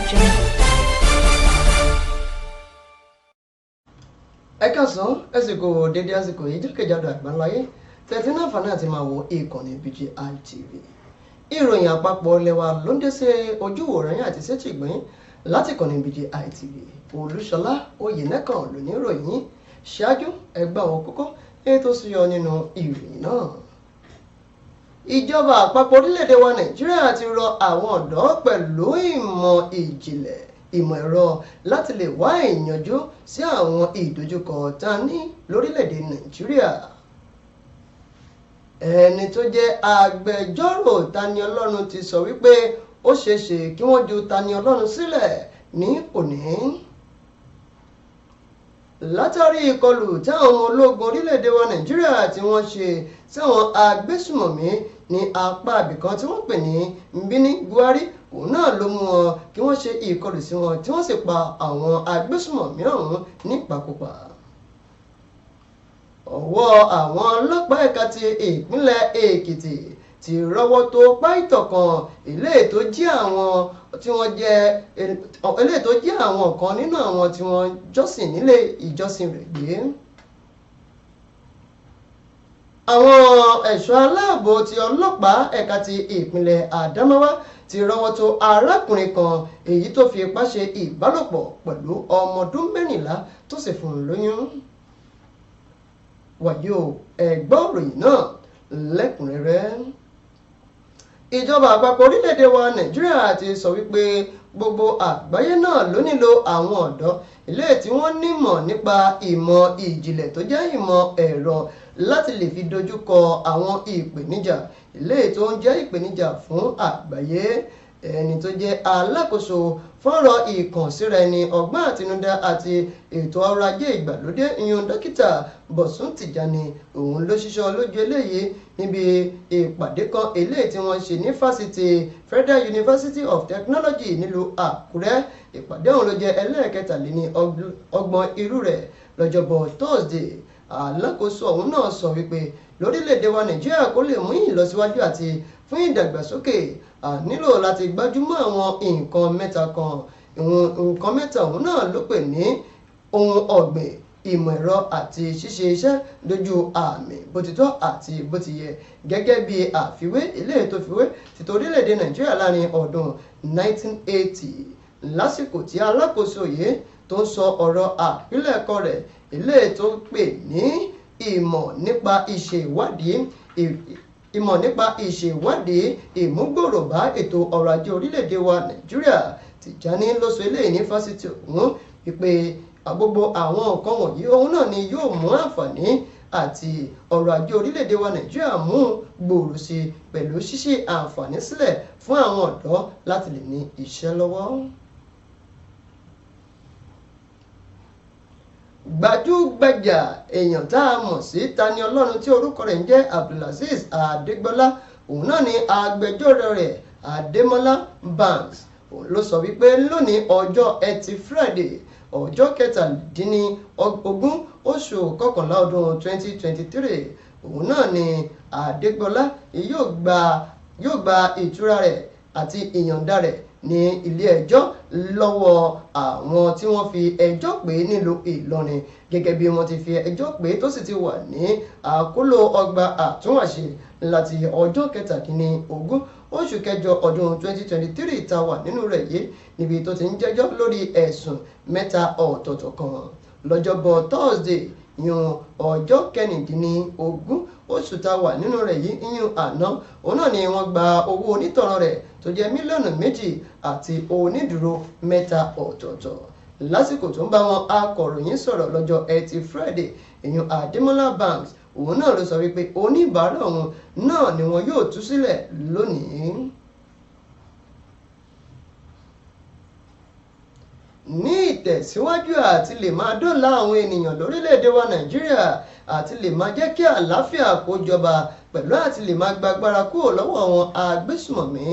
Ẹ káàsán ẹsìkò dédé àsìkò yìí jákèjádò àgbáńláyé tẹ̀tí náà fàánà àti máa wo ìkànnì BGI TV. Ìròyìn àpapọ̀ lẹ́wà ló ń dé sí ojúwòrán yín àti sétí ìgbín láti ìkànnì BGI TV. Olúṣọlá Oyènẹ́kàn ló ní ìròyìn ṣáájú ẹgbẹ́ àwọn kókó ètò súyọ nínú ìròyìn náà. Ìjọba àpapọ̀ orílẹ̀-èdè wa Nàìjíríà ti rọ àwọn ọ̀dọ́ pẹ̀lú ìmọ̀ ẹ̀rọ láti lè wá ìyanjú sí àwọn ìdojúkọ tá a ní lórílẹ̀-èdè Nàìjíríà. Ẹni tó jẹ́ agbẹjọ́rò Taniọlọ́run ti sọ wípé ó ṣeéṣe kí wọ́n ju Taniọlọ́run sílẹ̀ ní òní. Látàrí ìkọlù táwọn ọmọ ológun orílẹ̀-èdè wa Nàìjíríà tí wọ́n ṣe sáwọn agbésùmọ̀mí ní apá ibìkan tí wọ́n pè ní Mbini Gwari, òun náà ló mú wọn kí wọ́n ṣe ìkọlù sí wọn tí wọ́n sì pa àwọn agbésùmọ̀mí ọ̀hún nípakúpa. Ọwọ́ àwọn ọlọ́pàá ẹ̀ka ti ìpínlẹ̀ Èkìtì ti rọ́wọ́ tó páìtọ̀ kan eléyìí tó jí àwọn kan nínú àwọn tí wọ́n jọ́sìn nílé ìjọsìn rẹ̀ gbé. Àwọn ẹ̀ṣọ́ aláàbò ti ọlọ́pàá ẹ̀ka ti ìpínlẹ̀ Adamawa ti rọ́wọ́ tó arákùnrin kan èyí tó fi ipá ṣe ìbálòpọ̀ pẹ̀lú ọmọ ọdún 14 tó sì fún un lóyún. Wàyí o, ẹ gbọ́ ìròyìn náà lẹ́kùnrẹ́rẹ́. Ìjọba àpapọ̀ orílẹ̀-èdè wa Nàìjíríà ti sọ wípé gbogbo àgbáyé náà ló nílò àwọn ọ̀dọ́ ilé tí wọ́n nímọ̀ nípa ìmọ̀ ìjìnlẹ̀ tó jẹ́ ìmọ̀ ẹ̀rọ láti lè fi dojúkọ àwọn ìpèníjà ilé tó ń jẹ́ ìpèníjà fún àgbáyé. Ẹni tó jẹ́ alákòóso fọ́rọ̀ ìkànsíra ẹni ọgbọ́n àtinúdá àti ètò ọrọ̀ ajé ìgbàlódé ìyún dókítà Bọ̀sún Tìjàní, òun ló ṣiṣọ́ lójú eléyìí níbi ìpàdé kan eléyìí tí wọ́n ṣe ní fásitì Federal University of Technology nílùú Àkúrẹ́. Ìpàdé ọ̀hún ló jẹ́ ẹlẹ́ẹ̀kẹtàléní-ọgbọ̀n irú rẹ̀ lọ́jọ́bọ̀ Thursday. Alákòóso ọ̀hún náà sọ wípé lórílẹ̀‐èdè wa Nàìjíríà kó lè mú ìlọsíwájú àti fún ìdàgbàsókè a nílò láti gbájúmọ́ àwọn nǹkan mẹ́ta kan. Nǹkan mẹ́ta ọ̀hún náà ló pè ní ohun ọ̀gbìn, ìmọ̀ ẹ̀rọ àti ṣíṣe iṣẹ́ lójú àmì bó ti tọ́ àti bó ti yẹ, gẹ́gẹ́ bí àfiwé eléyìí tó fiwé títí orílẹ̀-èdè Nàìjíríà láàrin ọdún 1980 lásìkò tí alákòóso yìí tó ń sọ ọ̀rọ̀ àpilẹ̀kọ rẹ̀ eléyìí tó pè ní ìmọ̀ nípa ìṣèwádìí ìmúgbòòrò bá ètò ọrọ̀ ajé orílẹ̀-èdè wa Nàìjíríà. Tìjàní ló sọ eléyìí ní fásitì ọ̀hún wípé gbogbo àwọn nǹkan wọ̀nyí òun náà ni yóò mú àǹfààní àti ọrọ̀ ajé orílẹ̀-èdè wa Nàìjíríà mú gbòòrò sí pẹ̀lú ṣíṣí àǹfààní sílẹ̀ fún àwọn ọ̀dọ́ láti lè ní iṣẹ́ lọ́wọ́. Gbajúgbajà èèyàn tá a mọ̀ sí Taniọlọ́run tí orúkọ rẹ̀ ń jẹ́ Abdulazeez Adégbọ́lá, òun náà ni agbẹjọ́rò rẹ̀ Adémọ́lá Banks, òun ló sọ wípé lónìí ọjọ́ Ẹtì Friday ọjọ́ 17 oṣù kọkànlá ọdún 2023, òun náà ni Adégbọ́lá yóò gba ìtura rẹ̀ àti ìyọ̀ǹda rẹ̀ ní ilé ẹjọ́ lọ́wọ́ àwọn tí wọ́n fi ẹjọ́ pè nílùú Ìlọrin, gẹ́gẹ́ bí wọ́n ti fi ẹjọ́ pè tó sì ti wà ní àkóló ọgbà àtúnwàṣe láti ọjọ́ 17 oṣù kẹjọ ọdún 2023 tá wà nínú rẹ̀ yìí, níbi tó ti ń jẹ́jọ́ lórí ẹ̀sùn 3 ọ̀tọ̀ọ̀tọ̀ kan. Lọ́jọ́bọ̀ Thursday yún ọjọ́ 19 oṣù tá wà nínú rẹ̀ yìí yún àná, òun náà ni wọ́n gba owó onítọ̀ràn rẹ̀ tó jẹ́ mílíọ̀nù 2 àti onídùúró 3 ọ̀tọ̀ọ̀tọ̀. Lásìkò tó ń bá wọn akọ̀ròyìn sọ̀rọ̀ lọ́jọ́ Ẹtì Friday, ìyún Adémọ́lá Banks, òun náà ló sọ wípé oníbàárà òun náà ni wọn yóò tú sílẹ̀ lónìí. Ní ìtẹ̀síwájú àti lè máa dóòlà àwọn ènìyàn lórílẹ̀‐èdè wa Nàìjíríà àti lè máa jẹ́ kí àlàáfíà kó jọba pẹ̀lú àti lè máa gbàgbára kúrò lọ́wọ́ àwọn agbésùmọ̀mí,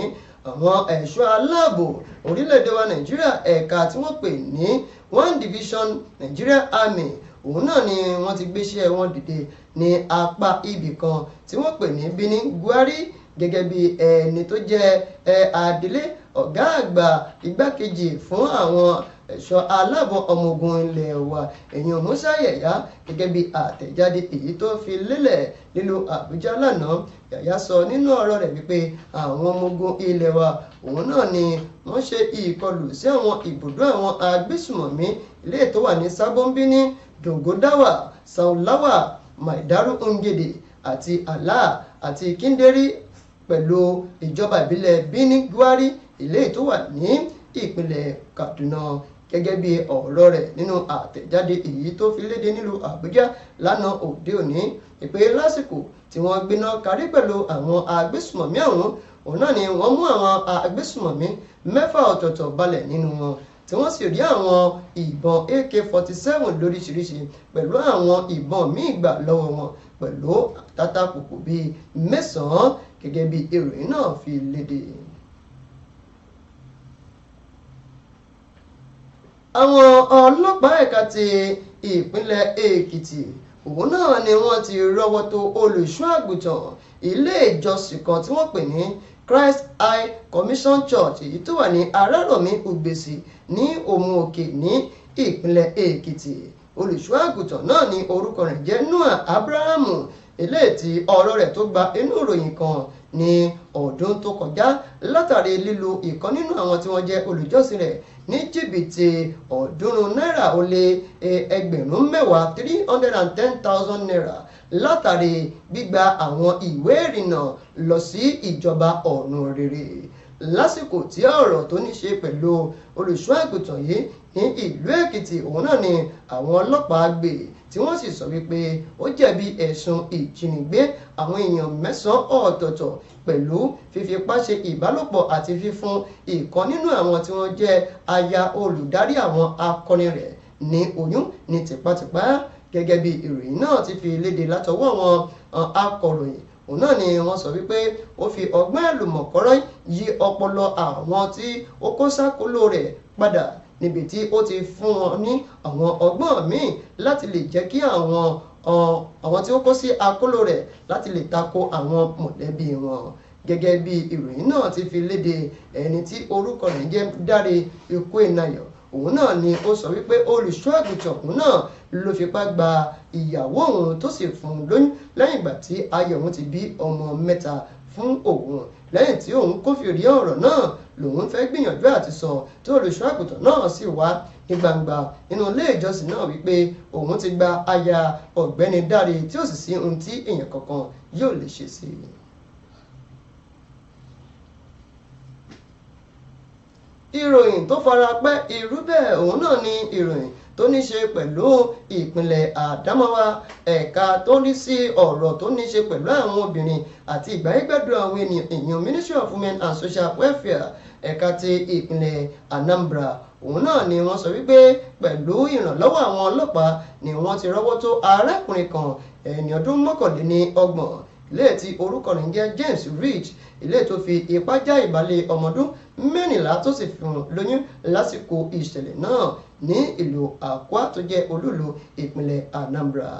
àwọn ẹ̀ṣọ́ aláàbò orílẹ̀‐èdè wa Nàìjíríà ẹ̀ka tí wọ́n pè ní 1 Division Nigeria Army, òun náà ni wọ́n ti gbéṣẹ́ wọn dìde ní apá ibì kan tí wọ́n pè ní Mbini Gwari, gẹ́gẹ́ bí ẹni tó jẹ́ adelé ọ̀gá àgbà igbákejì fún àwọn ẹ̀ṣọ́ aláàbò ọmọ ogun ilẹ̀ wa èèyàn Musa Yẹ̀yà gẹ́gẹ́ bí àtẹ̀jáde èyí tó fi lélẹ̀ nílùú Àbújá lánàá. Yẹ̀yà sọ nínú ọ̀rọ̀ rẹ̀ wípé àwọn ọmọ ogun ilẹ̀ wa òun náà ni wọ́n ṣe ìkọlù sí àwọn ibùdó àwọn agbésùmọ̀mí ilé tó wà ní Sábọ́nbíní, Dògódáwà, Saulawa, Maidaru Ngede àti Allah àti Kíndérí pẹ̀lú ìjọba ìbílẹ̀ Bini Gwari ilé tó wà ní ìpínlẹ̀ Kaduna. Gẹ́gẹ́ bí ọ̀rọ̀ rẹ̀ nínú àtẹ̀jáde èyí tó fi léde nílùú Àbújá lánàá òde òní ìpè lásìkò tí wọ́n gbéná kárí pẹ̀lú àwọn agbésùmọ̀mí ọ̀hún òun náà ni wọ́n mú àwọn agbésùmọ̀mí 6 ọ̀tọ̀ọ̀tọ̀ balẹ̀ nínú wọn tí wọ́n sì rí àwọn ìbọn AK-47 lóríṣiríṣi pẹ̀lú àwọn ìbọn míì gbà lọ́wọ́ wọn pẹ̀lú tátàkùkù bíi 9 gẹ́gẹ́ bí ìròyìn náà fi léde. Àwọn ọlọ́pàá ẹ̀ka ti ìpínlẹ̀ Èkìtì òun náà ni wọ́n ti rọ́wọ́ tó olùṣọ́ àgùntàn ilé ìjọsìn kan tí wọ́n pè ní Christ High Commission Church èyí tó wà ní Arárọ̀mí Ugbèsì ní Òmù-Òkè ní ìpínlẹ̀ Èkìtì. Olùṣọ́ àgùntàn náà ní orúkọ rẹ̀ jẹ́ Noah Abrahamu eléyìí tí ọ̀rọ̀ rẹ̀ tó gba inú ìròyìn kan ní ọdún tó kọjá látàrí lílo ìkan nínú àwọn tí wọ́n jẹ́ olùjọ́sìn rẹ̀ ní jìbìtì $310,000 310,000 látàrí gbígba àwọn ìwé ìrìnnà lọ sí ìjọba ọ̀run rere. Lásìkò tí ọ̀rọ̀ tó ní ṣe pẹ̀lú olùṣọ́ àgùntàn yìí ní ìlú Èkìtì òun náà ni àwọn ọlọ́pàá gbé tí wọ́n sì sọ wípé ó jẹ̀bi ẹ̀sùn ìjínigbé àwọn èèyàn 9 ọ̀tọ̀ọ̀tọ̀ pẹ̀lú fífipá ṣe ìbálòpọ̀ àti fífún ìkan nínú àwọn tí wọ́n jẹ́ aya olùdarí àwọn akọrin rẹ̀ ní oyún ní tipátipá. Gẹ́gẹ́ bí ìròyìn náà ti fi léde látọwọ́ àwọn akọ̀ròyìn òun náà ni wọ́n sọ wípé ó fi ọgbọ́n ẹlòmọ̀kọ́rọ́ yí ọpọlọ àwọn tí ó kó sákòlò rẹ̀ padà níbi tí ó ti fún wọn ní àwọn ọgbọ́n míì láti lè jẹ́ kí àwọn tí ó kó sí akóló rẹ̀ láti lè tako àwọn mọ̀lẹ́bí wọn. Gẹ́gẹ́ bí ìròyìn náà ti fi léde ẹni tí orúkọ rẹ̀ jẹ́ Dáre Ikú-Enayọ̀ òun náà ni ó sọ wípé olùṣọ́ àgùntàn òun náà ló fipá gba ìyàwó òun tó sì fún un lóyún lẹ́yìn ìgbà tí aya òun ti bí ọmọ 3 fún òun. Lẹ́yìn tí òun kófìrí ọ̀rọ̀ náà lòun fẹ́ gbìyànjú àti sọ tí olùṣọ́ àgùntàn náà sì wá ní gbangba nínú ilé ìjọsìn náà wípé òun ti gba aya ọ̀gbẹ́ni Dáre tí ó sì sí ohun tí èèyàn kankan yóò lè ṣe sí i. Ìròyìn tó fara pẹ́ irú bẹ́ẹ̀ òun náà ni ìròyìn tó ní ṣe pẹ̀lú ìpínlẹ̀ Àdámáwá ẹ̀ka tó ní sí ọ̀rọ̀ tó ní ṣe pẹ̀lú àwọn obìnrin àti ìgbáyégbádùn àwọn ènìyàn Ministry of Women and Social Welfare ẹ̀ka ti ìpínlẹ̀ Anambra òun náà ni wọ́n sọ wípé pẹ̀lú ìrànlọ́wọ́ àwọn ọlọ́pàá ni wọ́n ti rọ́wọ́ tó arákùnrin kan ẹni ọdún 29 ilé tí orúkọ rẹ̀ ń jẹ́ James Rich ilé tó fi ipá já ìbálẹ̀ ọmọdún 14 tó sì fún un lóyún lásìkò ìṣẹ̀lẹ̀ náà ní ìlú Àkúà tó jẹ́ olúìlú ìpínlẹ̀ Anambra.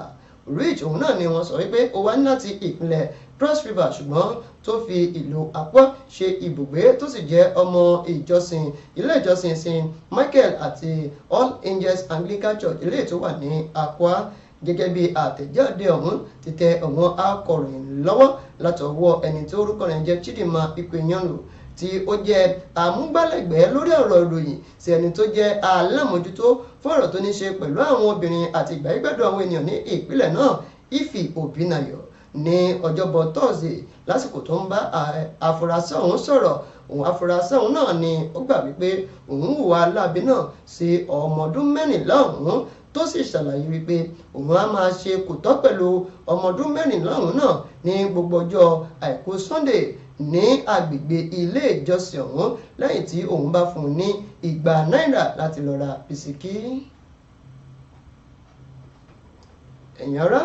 Rich òun náà ni wọ́n sọ wípé ó wá láti ìpínlẹ̀ Cross River ṣùgbọ́n tó fi ìlú Àkúà ṣe ibùgbé tó sì jẹ́ ọmọ ìjọsìn ilé ìjọsìn St. Michael àti All Angels Anglican Church ilé tó wà ní Àkúà. Gẹ́gẹ́ bí àtẹ̀jáde ọ̀hún ti tẹ àwọn akọ̀ròyìn lọ́wọ́ látọwọ́ ẹni tí orúkọ rẹ̀ jẹ́ Chidinma Ikwenyonu tí ó jẹ́ amúgbálẹ́gbẹ̀ẹ́ lórí ọ̀rọ̀ ìròyìn sí ẹni tó jẹ́ alámòjútó fún ọ̀rọ̀ tó ní ṣe pẹ̀lú àwọn obìnrin àti ìgbáyégbádùn àwọn ènìyàn ní ìpínlẹ̀ náà Ife Obinayo ní ọjọ́bọ̀ Thursday lásìkò tó ń bá afurasí ọ̀hún sọ̀rọ̀. Òun afurasí ọ̀hún náà ni ó gbà wípé òun hùwà láabi náà sí ọmọ ọdún 14 ọ̀hún tó sì ṣàlàyé wípé òun á máa ṣe kòtọ́ pẹ̀lú ọmọ ọdún 14 ọ̀hún náà ní gbogbo ọjọ́ àìkú Sunday ní agbègbè ilé ìjọsìn ọ̀hún lẹ́yìn tí òun bá fún un ní $200 láti lọ ra bisikí. Ẹ̀yin ará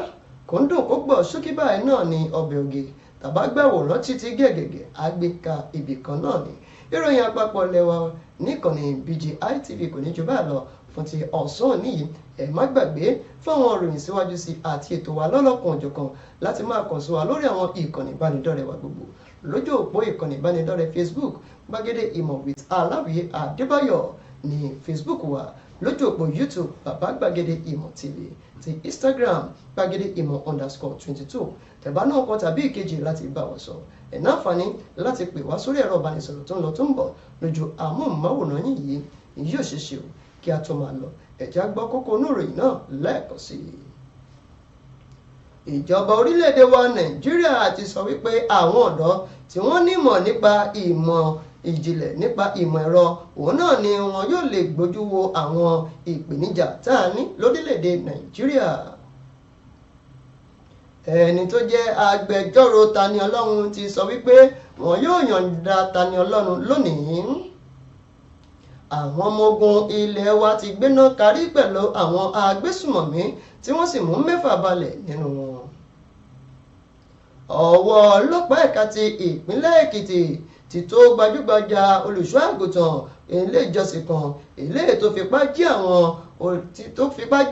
kò ń dùn kó gbọ́ ṣókí báyìí náà ní ọbẹ̀ oge tàbá gbàwòrán títí gẹ̀gẹ̀gẹ̀ àgbéka ibì kan náà ni. Ìròyìn àpapọ̀ lẹ́wà níkànnì BGI TV kò ní jù báyìí lọ fún ti ọ̀sán níyì ẹ má gbàgbé fáwọn ìròyìn síwájú sí àti ètò wa lọ́lọ́kan òjọ̀kan láti máa kàn sí wa lórí àwọn ìkànnì ìbánidọ́rẹ̀ẹ́ wa gbogbo lójú òpó ìkànnì ìbánidọ́rẹ̀ẹ́ Facebook gbàgede ìmọ̀ with aláwìyé adébáyọ̀ ní Facebook wa, lójú òpó YouTube bàbá gbàgede ìmọ̀ TV, ti Instagram gbàgede ìmọ̀ _22. tẹ̀bá náà kan tàbí ìkejì láti bá wa sọ ẹ̀ náà fani láti pè wá sórí ẹ̀rọ ìbánisọ̀rọ̀ tó ń lọ tó ń bọ̀ lójú amóhùnmáwòrán yìí yóò ṣe ṣe o. Kí a tó máa lọ ẹ̀já gbọ́ kókó inú ìròyìn náà lẹ́ẹ̀kan sí i. Ìjọba orílẹ̀-èdè wa Nàìjíríà ti sọ wípé àwọn ọ̀dọ́ tí wọ́n nímọ̀ nípa ìmọ̀ ìjìnlẹ̀ nípa ìmọ̀ ẹ̀rọ òun náà ni wọn yóò lè gbójú wo àwọn ìpèníjà tá a ní lórílẹ̀-èdè Nàìjíríà. Ẹni tó jẹ́ agbẹjọ́rò Taniọlọ́run ti sọ wípé wọn yóò yọ̀ǹda Taniọlọ́run lónìí. Àwọn ọmọ ogun ilẹ̀ wa ti gbéná karí pẹ̀lú àwọn agbésùmọ̀mí tí wọ́n sì mú 6 balẹ̀ nínú wọn. Ọwọ́ ọlọ́pàá ẹ̀ka ti ìpínlẹ̀ Èkìtì ti tó gbajúgbajà olùṣọ́ àgùntàn ilé ìjọsìn kan eléyìí tó fipá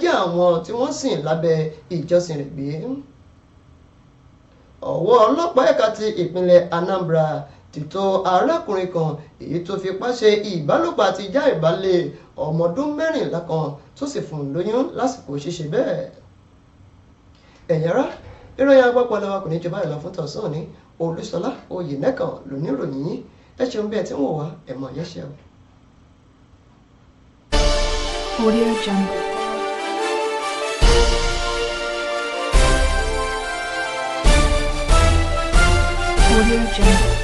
jí àwọn tí wọ́n sìn lábẹ́ ìjọsìn rẹ̀ gbé. Ọwọ́ ọlọ́pàá ẹ̀ka ti ìpínlẹ̀ Anambra ti tó arákùnrin kan èyí tó fipá ṣe ìbálòpọ̀ àti já ìbálẹ̀ ọmọ ọdún 14 kan tó sì fún un lóyún lásìkò ṣíṣe bẹ́ẹ̀. Ẹ̀yin ará, ìròyìn àgbàpọ̀ lọ́wọ́ kò ní jù báyìí lọ fún tọ̀sán ní Olúṣọlá Oyènẹ́kan lóníròyìn yín. Ẹ ṣeun bí ẹ ti ń wò wá ẹ mọ̀ yẹ́ṣẹ́ o. Audio Jungle. Audio Jungle.